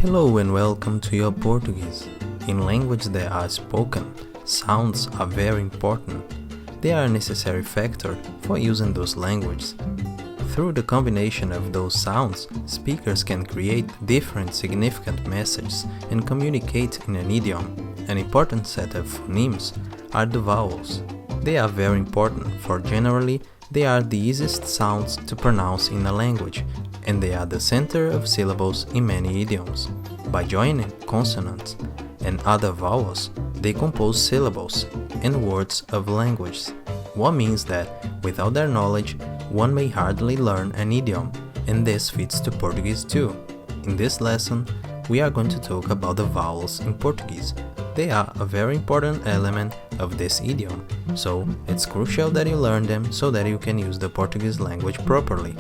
Hello and welcome to your Portuguese. In language that are spoken, sounds are very important. They are a necessary factor for using those languages. Through the combination of those sounds, speakers can create different significant messages and communicate in an idiom. An important set of phonemes are the vowels. They are very important, for generally they are the easiest sounds to pronounce in a language, and they are the center of syllables in many idioms. By joining consonants and other vowels, they compose syllables and words of languages. What means that, without their knowledge, one may hardly learn an idiom, and this fits to Portuguese too. In this lesson, we are going to talk about the vowels in Portuguese. They are a very important element of this idiom, so it's crucial that you learn them so that you can use the Portuguese language properly.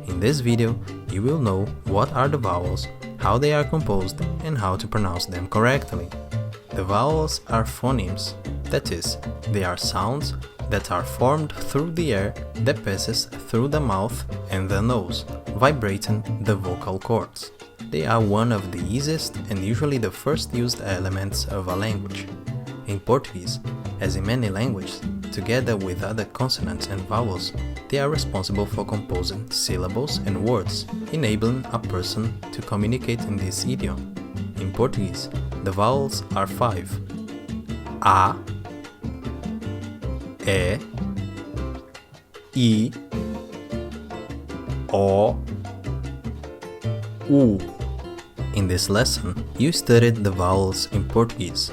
In this video, you will know what are the vowels, how they are composed, and how to pronounce them correctly. The vowels are phonemes, that is, they are sounds that are formed through the air that passes through the mouth and the nose, vibrating the vocal cords. They are one of the easiest and usually the first used elements of a language. In Portuguese, as in many languages, together with other consonants and vowels, they are responsible for composing syllables and words, enabling a person to communicate in this idiom. In Portuguese, the vowels are 5: A, E, I, O, U. In this lesson, you studied the vowels in Portuguese.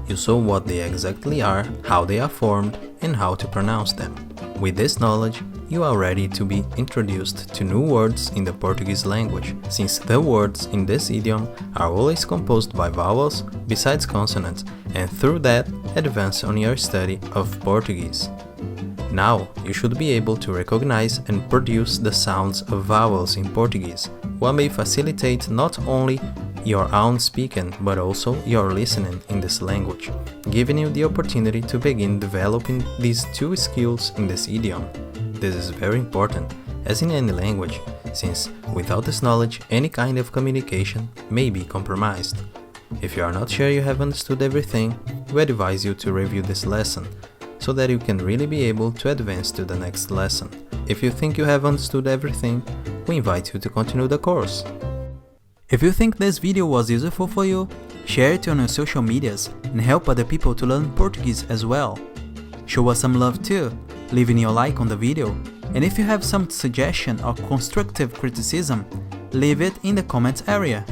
You saw what they exactly are, how they are formed, and how to pronounce them. With this knowledge, you are ready to be introduced to new words in the Portuguese language, since the words in this idiom are always composed by vowels besides consonants, and through that, advance on your study of Portuguese. Now, you should be able to recognize and produce the sounds of vowels in Portuguese, what may facilitate not only your own speaking but also your listening in this language, giving you the opportunity to begin developing these two skills in this idiom. This is very important, as in any language, since without this knowledge, any kind of communication may be compromised. If you are not sure you have understood everything, we advise you to review this lesson, so that you can really be able to advance to the next lesson. If you think you have understood everything, we invite you to continue the course. If you think this video was useful for you, share it on your social medias and help other people to learn Portuguese as well. Show us some love too, leaving your like on the video, and if you have some suggestion or constructive criticism, leave it in the comments area.